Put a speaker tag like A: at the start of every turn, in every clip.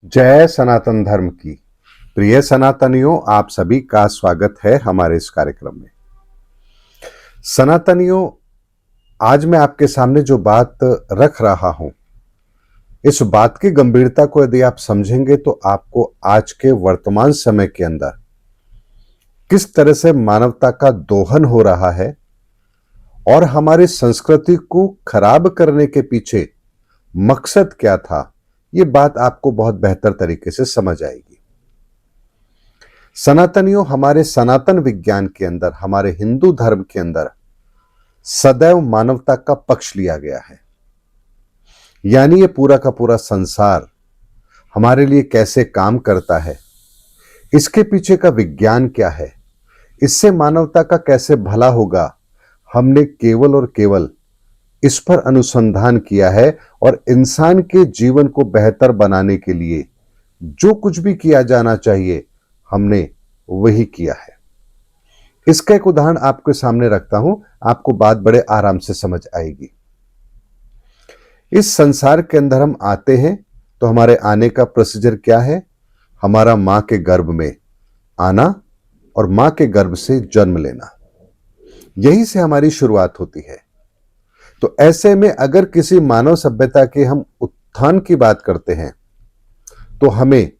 A: जय सनातन धर्म की। प्रिय सनातनियों, आप सभी का स्वागत है हमारे इस कार्यक्रम में। सनातनियों, आज मैं आपके सामने जो बात रख रहा हूं, इस बात की गंभीरता को यदि आप समझेंगे तो आपको आज के वर्तमान समय के अंदर किस तरह से मानवता का दोहन हो रहा है और हमारी संस्कृति को खराब करने के पीछे मकसद क्या था, यह बात आपको बहुत बेहतर तरीके से समझ आएगी। सनातनियों, हमारे सनातन विज्ञान के अंदर, हमारे हिंदू धर्म के अंदर सदैव मानवता का पक्ष लिया गया है। यानी ये पूरा का पूरा संसार हमारे लिए कैसे काम करता है, इसके पीछे का विज्ञान क्या है, इससे मानवता का कैसे भला होगा, हमने केवल और केवल इस पर अनुसंधान किया है और इंसान के जीवन को बेहतर बनाने के लिए जो कुछ भी किया जाना चाहिए हमने वही किया है। इसका एक उदाहरण आपके सामने रखता हूं, आपको बात बड़े आराम से समझ आएगी। इस संसार के अंदर हम आते हैं तो हमारे आने का प्रोसीजर क्या है? हमारा मां के गर्भ में आना और मां के गर्भ से जन्म लेना, यही से हमारी शुरुआत होती है। तो ऐसे में अगर किसी मानव सभ्यता के हम उत्थान की बात करते हैं तो हमें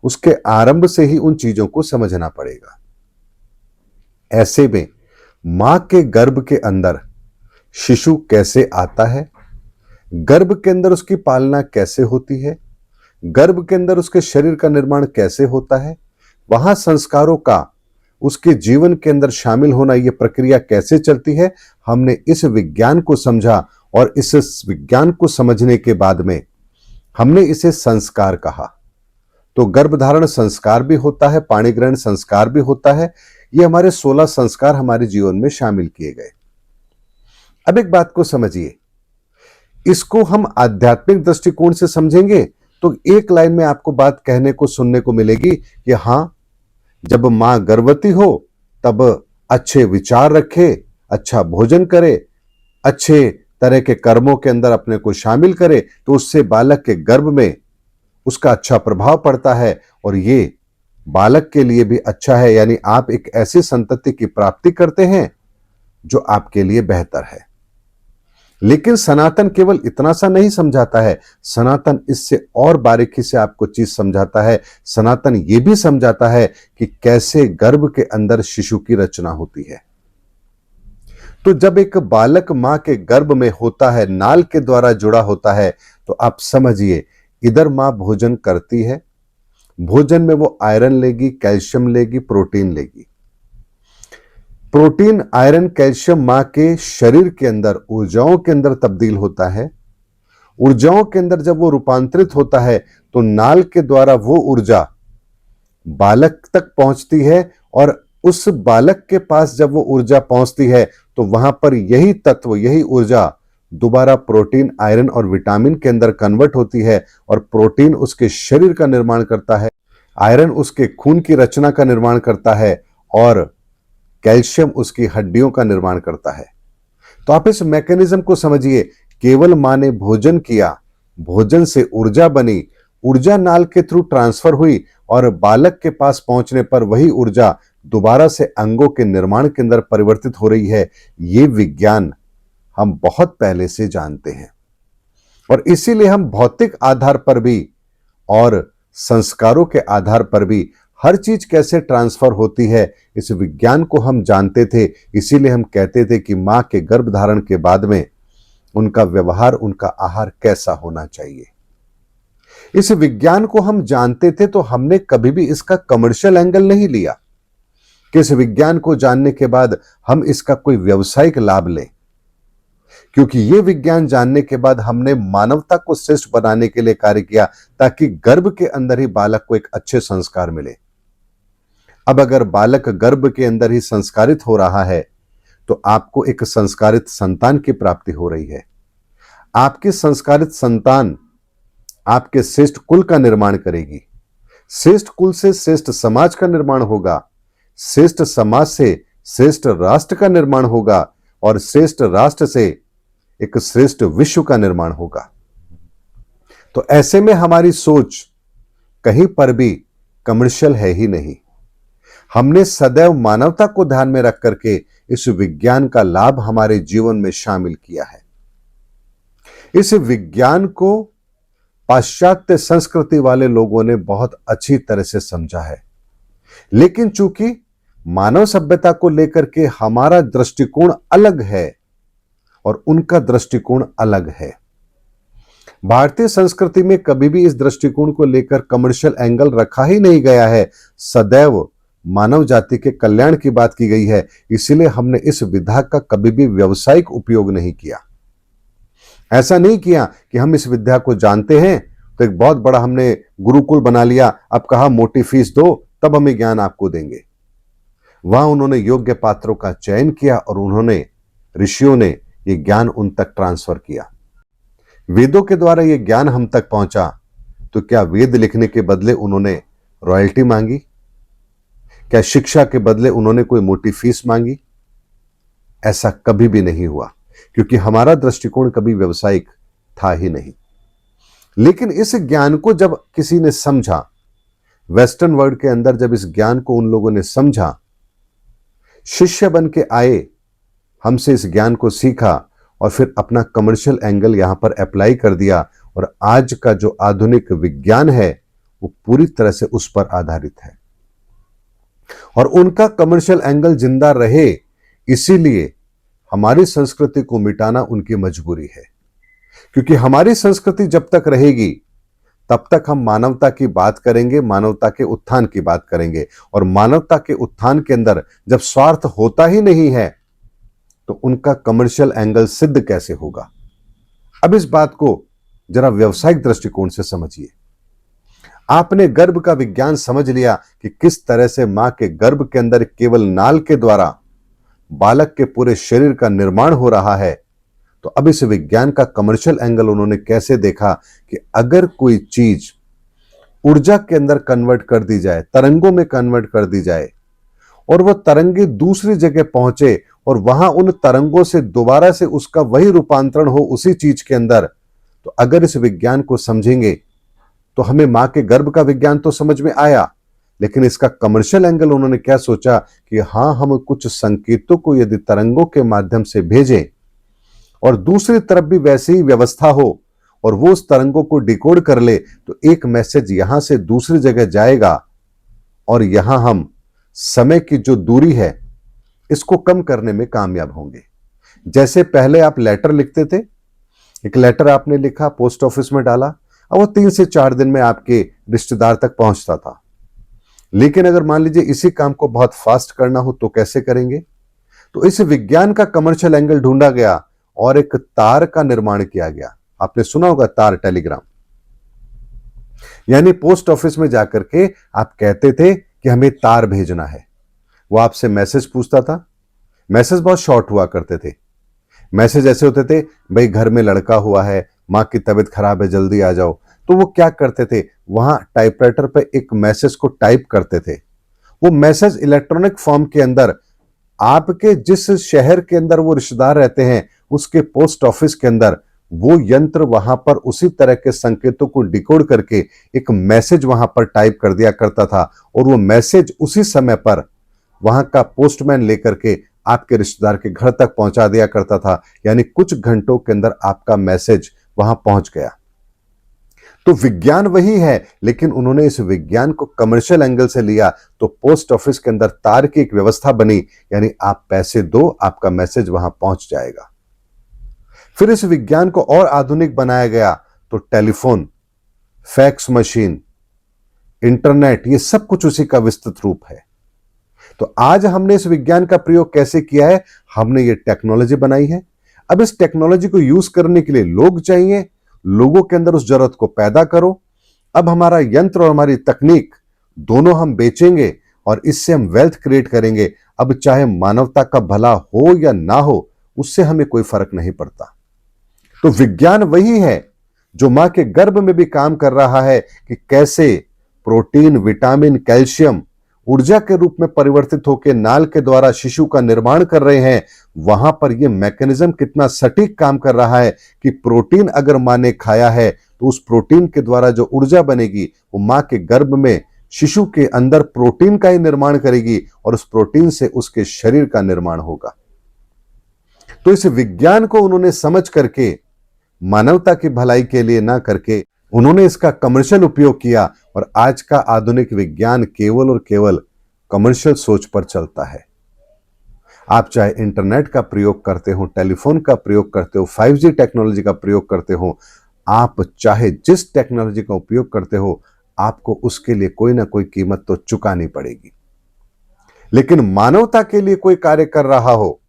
A: उसके आरंभ से ही उन चीजों को समझना पड़ेगा। ऐसे में मां के गर्भ के अंदर शिशु कैसे आता है, गर्भ के अंदर उसकी पालना कैसे होती है, गर्भ के अंदर उसके शरीर का निर्माण कैसे होता है, वहां संस्कारों का उसके जीवन के अंदर शामिल होना, यह प्रक्रिया कैसे चलती है, हमने इस विज्ञान को समझा और इस विज्ञान को समझने के बाद में हमने इसे संस्कार कहा। तो गर्भधारण संस्कार भी होता है, पाणी ग्रहण संस्कार भी होता है। ये हमारे 16 संस्कार हमारे जीवन में शामिल किए गए। अब एक बात को समझिए, इसको हम आध्यात्मिक दृष्टिकोण से समझेंगे तो एक लाइन में आपको बात कहने को सुनने को मिलेगी कि हां, जब मां गर्भवती हो तब अच्छे विचार रखे, अच्छा भोजन करे, अच्छे तरह के कर्मों के अंदर अपने को शामिल करे तो उससे बालक के गर्भ में उसका अच्छा प्रभाव पड़ता है और ये बालक के लिए भी अच्छा है। यानी आप एक ऐसी संतति की प्राप्ति करते हैं जो आपके लिए बेहतर है। लेकिन सनातन केवल इतना सा नहीं समझाता है, सनातन इससे और बारीकी से आपको चीज समझाता है। सनातन यह भी समझाता है कि कैसे गर्भ के अंदर शिशु की रचना होती है। तो जब एक बालक मां के गर्भ में होता है, नाल के द्वारा जुड़ा होता है, तो आप समझिए इधर मां भोजन करती है, भोजन में वो आयरन लेगी, कैल्शियम लेगी, प्रोटीन लेगी। प्रोटीन, आयरन, कैल्शियम मां के शरीर के अंदर ऊर्जाओं के अंदर तब्दील होता है। ऊर्जाओं के अंदर जब वो रूपांतरित होता है तो नाल के द्वारा वो ऊर्जा बालक तक पहुंचती है और उस बालक के पास जब वो ऊर्जा पहुंचती है तो वहां पर यही तत्व, यही ऊर्जा दोबारा प्रोटीन, आयरन और विटामिन के अंदर कन्वर्ट होती है और प्रोटीन उसके शरीर का निर्माण करता है, आयरन उसके खून की रचना का निर्माण करता है और कैल्शियम उसकी हड्डियों का निर्माण करता है। तो आप इस मैकेनिज्म को समझिए। केवल मां ने भोजन किया, भोजन से ऊर्जा बनी, ऊर्जा नाल के थ्रू ट्रांसफर हुई और बालक के पास पहुंचने पर वही ऊर्जा दोबारा से अंगों के निर्माण के अंदर परिवर्तित हो रही है। यह विज्ञान हम बहुत पहले से जानते हैं और इसीलिए हम भौतिक आधार पर भी और संस्कारों के आधार पर भी हर चीज कैसे ट्रांसफर होती है, इस विज्ञान को हम जानते थे। इसीलिए हम कहते थे कि मां के गर्भ धारण के बाद में उनका व्यवहार, उनका आहार कैसा होना चाहिए। इस विज्ञान को हम जानते थे तो हमने कभी भी इसका कमर्शियल एंगल नहीं लिया कि इस विज्ञान को जानने के बाद हम इसका कोई व्यावसायिक लाभ लें, क्योंकि यह विज्ञान जानने के बाद हमने मानवता को श्रेष्ठ बनाने के लिए कार्य किया ताकि गर्भ के अंदर ही बालक को एक अच्छे संस्कार मिले। अब अगर बालक गर्भ के अंदर ही संस्कारित हो रहा है तो आपको एक संस्कारित संतान की प्राप्ति हो रही है। आपकी संस्कारित संतान आपके श्रेष्ठ कुल का निर्माण करेगी, श्रेष्ठ कुल से श्रेष्ठ समाज का निर्माण होगा, श्रेष्ठ समाज से श्रेष्ठ राष्ट्र का निर्माण होगा और श्रेष्ठ राष्ट्र से एक श्रेष्ठ विश्व का निर्माण होगा। तो ऐसे में हमारी सोच कहीं पर भी कमर्शियल है ही नहीं। हमने सदैव मानवता को ध्यान में रख करके इस विज्ञान का लाभ हमारे जीवन में शामिल किया है। इस विज्ञान को पाश्चात्य संस्कृति वाले लोगों ने बहुत अच्छी तरह से समझा है, लेकिन चूंकि मानव सभ्यता को लेकर के हमारा दृष्टिकोण अलग है और उनका दृष्टिकोण अलग है। भारतीय संस्कृति में कभी भी इस दृष्टिकोण को लेकर कमर्शियल एंगल रखा ही नहीं गया है। सदैव मानव जाति के कल्याण की बात की गई है, इसलिए हमने इस विधा का कभी भी व्यावसायिक उपयोग नहीं किया। ऐसा नहीं किया कि हम इस विद्या को जानते हैं तो एक बहुत बड़ा हमने गुरुकुल बना लिया, अब कहा मोटी फीस दो तब हमें ज्ञान आपको देंगे। वहां उन्होंने योग्य पात्रों का चयन किया और उन्होंने, ऋषियों ने ये ज्ञान उन तक ट्रांसफर किया। वेदों के द्वारा ये ज्ञान हम तक पहुंचा, तो क्या वेद लिखने के बदले उन्होंने रॉयल्टी मांगी? क्या शिक्षा के बदले उन्होंने कोई मोटी फीस मांगी? ऐसा कभी भी नहीं हुआ, क्योंकि हमारा दृष्टिकोण कभी व्यावसायिक था ही नहीं। लेकिन इस ज्ञान को जब किसी ने समझा, वेस्टर्न वर्ल्ड के अंदर जब इस ज्ञान को उन लोगों ने समझा, शिष्य बन के आए, हमसे इस ज्ञान को सीखा और फिर अपना कमर्शियल एंगल यहां पर अप्लाई कर दिया, और आज का जो आधुनिक विज्ञान है वो पूरी तरह से उस पर आधारित है। और उनका कमर्शियल एंगल जिंदा रहे, इसीलिए हमारी संस्कृति को मिटाना उनकी मजबूरी है। क्योंकि हमारी संस्कृति जब तक रहेगी तब तक हम मानवता की बात करेंगे, मानवता के उत्थान की बात करेंगे, और मानवता के उत्थान के अंदर जब स्वार्थ होता ही नहीं है तो उनका कमर्शियल एंगल सिद्ध कैसे होगा? अब इस बात को जरा व्यवसायिक दृष्टिकोण से समझिए। आपने गर्भ का विज्ञान समझ लिया कि किस तरह से मां के गर्भ के अंदर केवल नाल के द्वारा बालक के पूरे शरीर का निर्माण हो रहा है। तो अब इस विज्ञान का कमर्शियल एंगल उन्होंने कैसे देखा कि अगर कोई चीज ऊर्जा के अंदर कन्वर्ट कर दी जाए, तरंगों में कन्वर्ट कर दी जाए, और वह तरंगे दूसरी जगह पहुंचे और वहां उन तरंगों से दोबारा से उसका वही रूपांतरण हो उसी चीज के अंदर, तो अगर इस विज्ञान को समझेंगे तो हमें मां के गर्भ का विज्ञान तो समझ में आया, लेकिन इसका कमर्शियल एंगल उन्होंने क्या सोचा कि हां, हम कुछ संकेतों को यदि तरंगों के माध्यम से भेजें और दूसरी तरफ भी वैसी ही व्यवस्था हो और वो उस तरंगों को डिकोड कर ले, तो एक मैसेज यहां से दूसरी जगह जाएगा और यहां हम समय की जो दूरी है इसको कम करने में कामयाब होंगे। जैसे पहले आप लेटर लिखते थे, एक लेटर आपने लिखा, पोस्ट ऑफिस में डाला, अब वो 3 से 4 दिन में आपके रिश्तेदार तक पहुंचता था। लेकिन अगर मान लीजिए इसी काम को बहुत फास्ट करना हो तो कैसे करेंगे? तो इस विज्ञान का कमर्शियल एंगल ढूंढा गया और एक तार का निर्माण किया गया। आपने सुना होगा तार टेलीग्राम, यानी पोस्ट ऑफिस में जाकर के आप कहते थे कि हमें तार भेजना है, वो आपसे मैसेज पूछता था। मैसेज बहुत शॉर्ट हुआ करते थे। मैसेज ऐसे होते थे, भाई घर में लड़का हुआ है, मां की तबीयत खराब है, जल्दी आ जाओ। तो वो क्या करते थे, वहां टाइपराइटर पे एक मैसेज को टाइप करते थे। वो मैसेज इलेक्ट्रॉनिक फॉर्म के अंदर आपके जिस शहर के अंदर वो रिश्तेदार रहते हैं उसके पोस्ट ऑफिस के अंदर वो यंत्र वहां पर उसी तरह के संकेतों को डिकोड करके एक मैसेज वहां पर टाइप कर दिया करता था, और वो मैसेज उसी समय पर वहां का पोस्टमैन लेकर के आपके रिश्तेदार के घर तक पहुंचा दिया करता था। यानी कुछ घंटों के अंदर आपका मैसेज वहां पहुंच गया। तो विज्ञान वही है, लेकिन उन्होंने इस विज्ञान को कमर्शियल एंगल से लिया, तो पोस्ट ऑफिस के अंदर तार की एक व्यवस्था बनी, यानी आप पैसे दो, आपका मैसेज वहां पहुंच जाएगा। फिर इस विज्ञान को और आधुनिक बनाया गया, तो टेलीफोन, फैक्स मशीन, इंटरनेट, ये सब कुछ उसी का विस्तृत रूप है। तो आज हमने इस विज्ञान का प्रयोग कैसे किया है? हमने ये टेक्नोलॉजी बनाई है। अब इस टेक्नोलॉजी को यूज करने के लिए लोग चाहिए, लोगों के अंदर उस जरूरत को पैदा करो। अब हमारा यंत्र और हमारी तकनीक दोनों हम बेचेंगे और इससे हम वेल्थ क्रिएट करेंगे। अब चाहे मानवता का भला हो या ना हो, उससे हमें कोई फर्क नहीं पड़ता। तो विज्ञान वही है जो मां के गर्भ में भी काम कर रहा है कि कैसे प्रोटीन, विटामिन, कैल्शियम ऊर्जा के रूप में परिवर्तित होकर नाल के द्वारा शिशु का निर्माण कर रहे हैं। वहां पर यह मैकेनिज्म कितना सटीक काम कर रहा है कि प्रोटीन अगर मां ने खाया है तो उस प्रोटीन के द्वारा जो ऊर्जा बनेगी वो मां के गर्भ में शिशु के अंदर प्रोटीन का ही निर्माण करेगी और उस प्रोटीन से उसके शरीर का निर्माण होगा। तो इस विज्ञान को उन्होंने समझ करके मानवता की भलाई के लिए ना करके उन्होंने इसका कमर्शियल उपयोग किया और आज का आधुनिक विज्ञान केवल और केवल कमर्शियल सोच पर चलता है। आप चाहे इंटरनेट का प्रयोग करते हो, टेलीफोन का प्रयोग करते हो, 5G टेक्नोलॉजी का प्रयोग करते हो, आप चाहे जिस टेक्नोलॉजी का उपयोग करते हो, आपको उसके लिए कोई ना कोई कीमत तो चुकानी पड़ेगी। लेकिन मानवता के लिए कोई कार्य कर रहा हो,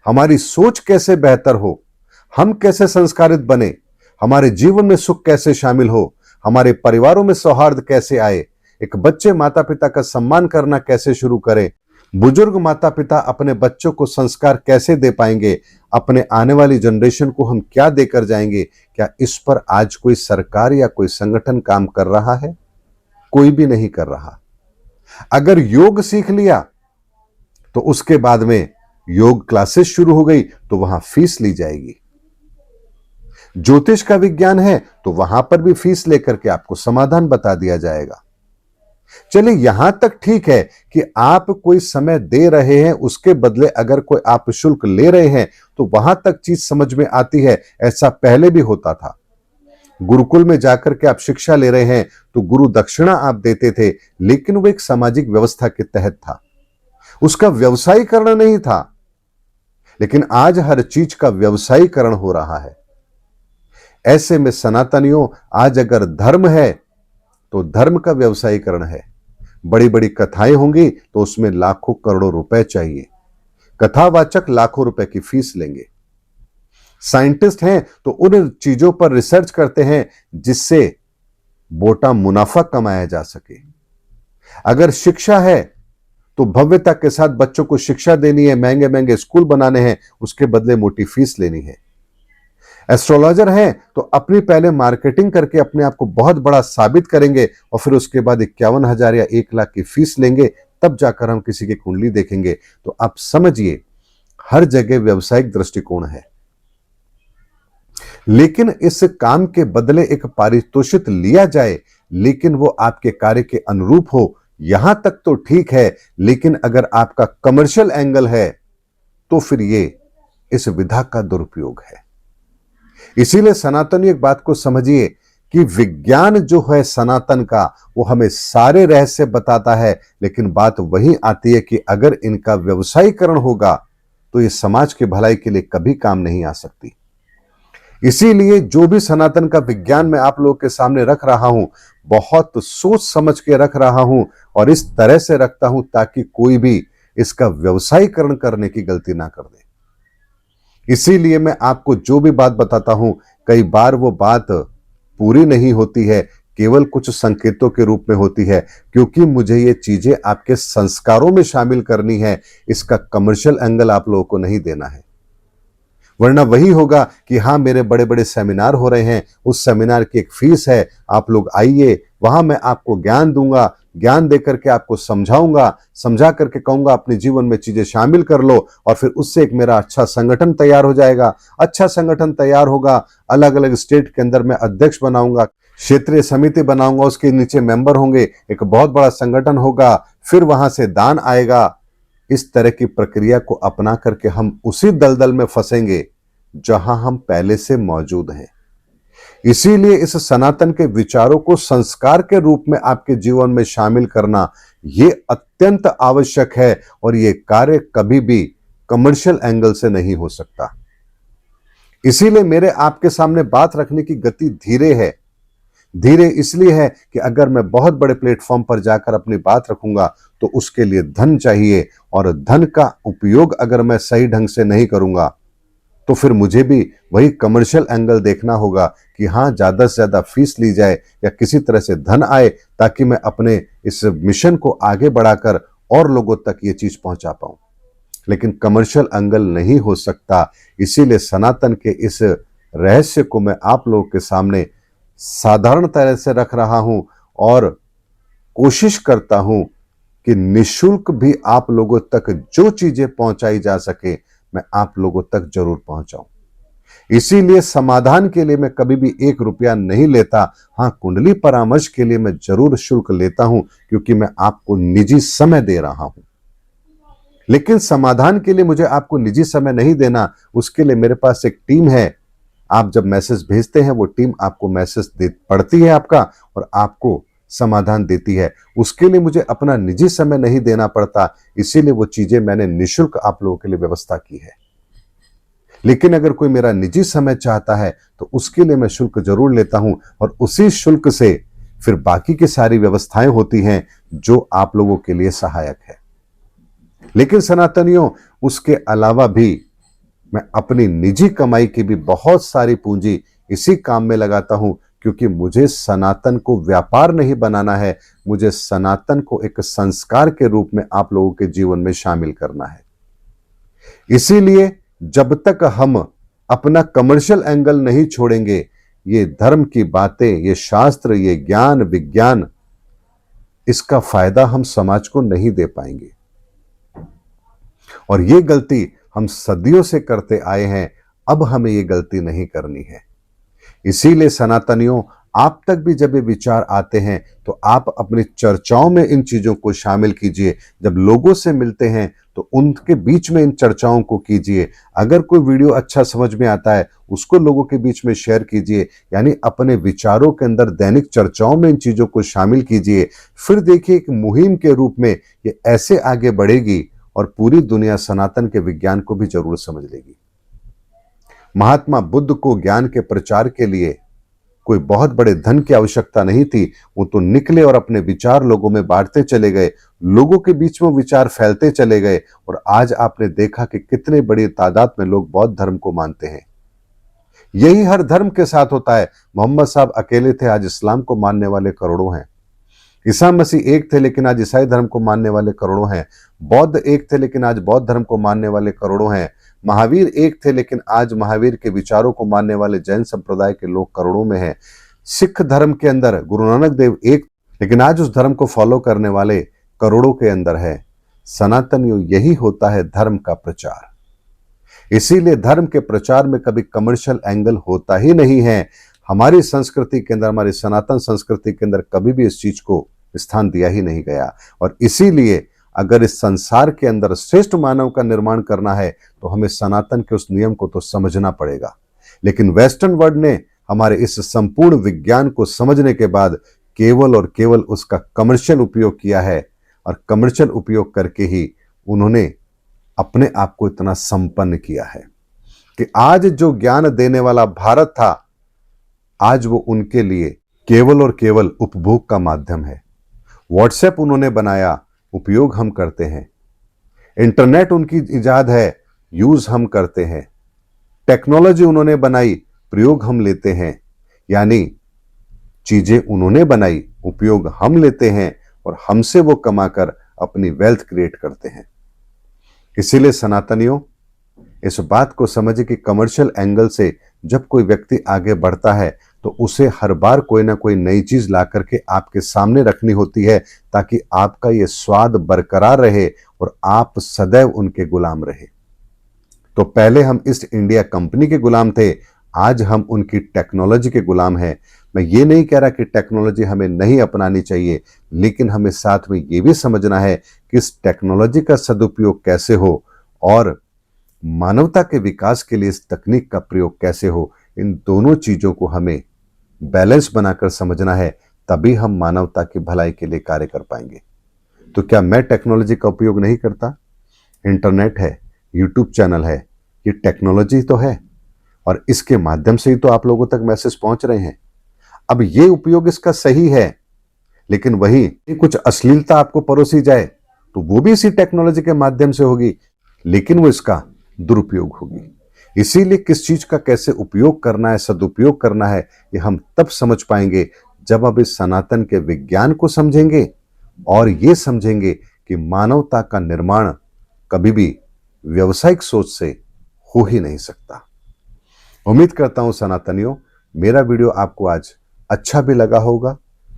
A: हमारी सोच कैसे बेहतर हो, हम कैसे संस्कारित बने, हमारे जीवन में सुख कैसे शामिल हो, हमारे परिवारों में सौहार्द कैसे आए, एक बच्चे माता पिता का सम्मान करना कैसे शुरू करें, बुजुर्ग माता पिता अपने बच्चों को संस्कार कैसे दे पाएंगे, अपने आने वाली जनरेशन को हम क्या देकर जाएंगे, क्या इस पर आज कोई सरकार या कोई संगठन काम कर रहा है? कोई भी नहीं कर रहा। अगर योग सीख लिया तो उसके बाद में योग क्लासेस शुरू हो गई तो वहां फीस ली जाएगी। ज्योतिष का विज्ञान है तो वहां पर भी फीस लेकर के आपको समाधान बता दिया जाएगा। चलिए यहां तक ठीक है कि आप कोई समय दे रहे हैं, उसके बदले अगर कोई आप शुल्क ले रहे हैं तो वहां तक चीज समझ में आती है। ऐसा पहले भी होता था। गुरुकुल में जाकर के आप शिक्षा ले रहे हैं तो गुरु दक्षिणा आप देते थे, लेकिन वो एक सामाजिक व्यवस्था के तहत था, उसका व्यवसायीकरण नहीं था। लेकिन आज हर चीज का व्यवसायीकरण हो रहा है। ऐसे में सनातनियों, आज अगर धर्म है तो धर्म का व्यवसायीकरण है। बड़ी बड़ी कथाएं होंगी तो उसमें लाखों करोड़ों रुपए चाहिए, कथावाचक लाखों रुपए की फीस लेंगे। साइंटिस्ट हैं तो उन चीजों पर रिसर्च करते हैं जिससे मोटा मुनाफा कमाया जा सके। अगर शिक्षा है तो भव्यता के साथ बच्चों को शिक्षा देनी है, महंगे महंगे स्कूल बनाने हैं, उसके बदले मोटी फीस लेनी है। एस्ट्रोलॉजर हैं तो अपनी पहले मार्केटिंग करके अपने आप को बहुत बड़ा साबित करेंगे और फिर उसके बाद 51,000 या 1 लाख की फीस लेंगे, तब जाकर हम किसी की कुंडली देखेंगे। तो आप समझिए, हर जगह व्यवसायिक दृष्टिकोण है। लेकिन इस काम के बदले एक पारितोषिक लिया जाए, लेकिन वो आपके कार्य के अनुरूप हो, यहां तक तो ठीक है। लेकिन अगर आपका कमर्शियल एंगल है तो फिर ये इस विधा का दुरुपयोग है। इसीलिए सनातनी एक बात को समझिए कि विज्ञान जो है सनातन का, वो हमें सारे रहस्य बताता है, लेकिन बात वही आती है कि अगर इनका व्यवसायीकरण होगा तो ये समाज की भलाई के लिए कभी काम नहीं आ सकती। इसीलिए जो भी सनातन का विज्ञान मैं आप लोगों के सामने रख रहा हूं, बहुत सोच समझ के रख रहा हूं और इस तरह से रखता हूं ताकि कोई भी इसका व्यवसायीकरण करने की गलती ना कर दे। इसीलिए मैं आपको जो भी बात बताता हूं, कई बार वो बात पूरी नहीं होती है, केवल कुछ संकेतों के रूप में होती है, क्योंकि मुझे ये चीजें आपके संस्कारों में शामिल करनी है। इसका कमर्शियल एंगल आप लोगों को नहीं देना है, वरना वही होगा कि हाँ, मेरे बड़े बड़े सेमिनार हो रहे हैं, उस सेमिनार की एक फीस है, आप लोग आइए, वहां मैं आपको ज्ञान दूंगा, ज्ञान देकर के आपको समझाऊंगा, समझा करके कहूंगा अपने जीवन में चीजें शामिल कर लो और फिर उससे एक मेरा अच्छा संगठन तैयार हो जाएगा। अच्छा संगठन तैयार होगा, अलग अलग स्टेट के अंदर मैं अध्यक्ष बनाऊंगा, क्षेत्रीय समिति बनाऊंगा, उसके नीचे मेंबर होंगे, एक बहुत बड़ा संगठन होगा, फिर वहां से दान आएगा। इस तरह की प्रक्रिया को अपना करके हम उसी दलदल में फंसेंगे जहां हम पहले से मौजूद हैं। इसीलिए इस सनातन के विचारों को संस्कार के रूप में आपके जीवन में शामिल करना यह अत्यंत आवश्यक है और यह कार्य कभी भी कमर्शियल एंगल से नहीं हो सकता। इसीलिए मेरे आपके सामने बात रखने की गति धीरे है। धीरे इसलिए है कि अगर मैं बहुत बड़े प्लेटफॉर्म पर जाकर अपनी बात रखूंगा तो उसके लिए धन चाहिए, और धन का उपयोग अगर मैं सही ढंग से नहीं करूंगा तो फिर मुझे भी वही कमर्शियल एंगल देखना होगा कि हाँ, ज्यादा से ज्यादा फीस ली जाए या किसी तरह से धन आए ताकि मैं अपने इस मिशन को आगे बढ़ाकर और लोगों तक ये चीज पहुंचा पाऊं। लेकिन कमर्शियल एंगल नहीं हो सकता। इसीलिए सनातन के इस रहस्य को मैं आप लोगों के सामने साधारण तरह से रख रहा हूं और कोशिश करता हूं कि निःशुल्क भी आप लोगों तक जो चीजें पहुंचाई जा सके मैं आप लोगों तक जरूर पहुंचाऊं। इसीलिए समाधान के लिए मैं कभी भी 1 रुपया नहीं लेता। हां, कुंडली परामर्श के लिए मैं जरूर शुल्क लेता हूं, क्योंकि मैं आपको निजी समय दे रहा हूं। लेकिन समाधान के लिए मुझे आपको निजी समय नहीं देना, उसके लिए मेरे पास एक टीम है। आप जब मैसेज भेजते हैं, वो टीम आपको मैसेज पढ़ती है आपका और आपको समाधान देती है। उसके लिए मुझे अपना निजी समय नहीं देना पड़ता, इसीलिए वो चीजें मैंने निःशुल्क आप लोगों के लिए व्यवस्था की है। लेकिन अगर कोई मेरा निजी समय चाहता है तो उसके लिए मैं शुल्क जरूर लेता हूं, और उसी शुल्क से फिर बाकी की सारी व्यवस्थाएं होती हैं जो आप लोगों के लिए सहायक है। लेकिन सनातनियों, उसके अलावा भी मैं अपनी निजी कमाई की भी बहुत सारी पूंजी इसी काम में लगाता हूं, क्योंकि मुझे सनातन को व्यापार नहीं बनाना है, मुझे सनातन को एक संस्कार के रूप में आप लोगों के जीवन में शामिल करना है। इसीलिए जब तक हम अपना कमर्शियल एंगल नहीं छोड़ेंगे, ये धर्म की बातें, ये शास्त्र, ये ज्ञान विज्ञान, इसका फायदा हम समाज को नहीं दे पाएंगे। और ये गलती हम सदियों से करते आए हैं, अब हमें ये गलती नहीं करनी है। इसीलिए सनातनियों, आप तक भी जब ये विचार आते हैं तो आप अपनी चर्चाओं में इन चीजों को शामिल कीजिए। जब लोगों से मिलते हैं तो उनके बीच में इन चर्चाओं को कीजिए। अगर कोई वीडियो अच्छा समझ में आता है, उसको लोगों के बीच में शेयर कीजिए, यानी अपने विचारों के अंदर दैनिक चर्चाओं में इन चीजों को शामिल कीजिए। फिर देखिए, एक मुहिम के रूप में ये ऐसे आगे बढ़ेगी और पूरी दुनिया सनातन के विज्ञान को भी जरूर समझ लेगी। महात्मा बुद्ध को ज्ञान के प्रचार के लिए कोई बहुत बड़े धन की आवश्यकता नहीं थी। वो तो निकले और अपने विचार लोगों में बांटते चले गए, लोगों के बीच में विचार फैलते चले गए, और आज आपने देखा कि कितने बड़ी तादाद में लोग बौद्ध धर्म को मानते हैं। यही हर धर्म के साथ होता है। मोहम्मद साहब अकेले थे, आज इस्लाम को मानने वाले करोड़ों हैं। ईसा मसीह एक थे, लेकिन आज ईसाई धर्म को मानने वाले करोड़ों हैं। बौद्ध एक थे, लेकिन आज बौद्ध धर्म को मानने वाले करोड़ों हैं। महावीर एक थे, लेकिन आज महावीर के विचारों को मानने वाले जैन संप्रदाय के लोग करोड़ों में हैं। सिख धर्म के अंदर गुरु नानक देव एक, लेकिन आज उस धर्म को फॉलो करने वाले करोड़ों के अंदर है। सनातनियों, यही होता है धर्म का प्रचार। इसीलिए धर्म के प्रचार में कभी कमर्शियल एंगल होता ही नहीं है। हमारी संस्कृति के अंदर, हमारी सनातन संस्कृति के अंदर कभी भी इस चीज को स्थान दिया ही नहीं गया। और इसीलिए अगर इस संसार के अंदर श्रेष्ठ मानव का निर्माण करना है तो हमें सनातन के उस नियम को तो समझना पड़ेगा। लेकिन वेस्टर्न वर्ल्ड ने हमारे इस संपूर्ण विज्ञान को समझने के बाद केवल और केवल उसका कमर्शियल उपयोग किया है, और कमर्शियल उपयोग करके ही उन्होंने अपने आप को इतना संपन्न किया है कि आज जो ज्ञान देने वाला भारत था, आज वो उनके लिए केवल और केवल उपभोग का माध्यम है। व्हाट्सएप उन्होंने बनाया, उपयोग हम करते हैं। इंटरनेट उनकी इजाद है, यूज हम करते हैं। टेक्नोलॉजी उन्होंने बनाई, प्रयोग हम लेते हैं। यानी चीजें उन्होंने बनाई, उपयोग हम लेते हैं, और हमसे वो कमाकर अपनी वेल्थ क्रिएट करते हैं। इसीलिए सनातनियों, इस बात को समझे कि कमर्शियल एंगल से जब कोई व्यक्ति आगे बढ़ता है तो उसे हर बार कोई ना कोई नई चीज ला करके आपके सामने रखनी होती है, ताकि आपका ये स्वाद बरकरार रहे और आप सदैव उनके गुलाम रहे। तो पहले हम ईस्ट इंडिया कंपनी के गुलाम थे, आज हम उनकी टेक्नोलॉजी के गुलाम हैं। मैं ये नहीं कह रहा कि टेक्नोलॉजी हमें नहीं अपनानी चाहिए, लेकिन हमें साथ में ये भी समझना है कि इस टेक्नोलॉजी का सदुपयोग कैसे हो और मानवता के विकास के लिए इस तकनीक का प्रयोग कैसे हो। इन दोनों चीजों को हमें बैलेंस बनाकर समझना है, तभी हम मानवता की भलाई के लिए कार्य कर पाएंगे। तो क्या मैं टेक्नोलॉजी का उपयोग नहीं करता? इंटरनेट है, यूट्यूब चैनल है, ये टेक्नोलॉजी तो है, और इसके माध्यम से ही तो आप लोगों तक मैसेज पहुंच रहे हैं। अब ये उपयोग इसका सही है, लेकिन वही कुछ अश्लीलता आपको परोसी जाए तो वो भी इसी टेक्नोलॉजी के माध्यम से होगी, लेकिन वो इसका दुरुपयोग होगी। इसीलिए किस चीज का कैसे उपयोग करना है, सदुपयोग करना है, ये हम तब समझ पाएंगे जब अब इस सनातन के विज्ञान को समझेंगे और ये समझेंगे कि मानवता का निर्माण कभी भी व्यवसायिक सोच से हो ही नहीं सकता। उम्मीद करता हूं सनातनियों, मेरा वीडियो आपको आज अच्छा भी लगा होगा,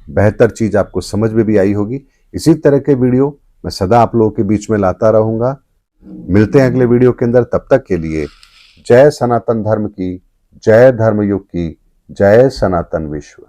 A: बेहतर चीज आपको समझ में भी आई होगी। इसी तरह के वीडियो मैं सदा आप लोगों के बीच में लाता रहूंगा। मिलते हैं अगले वीडियो के अंदर, तब तक के लिए जय सनातन धर्म की जय धर्मयुग की, जय सनातन विश्व।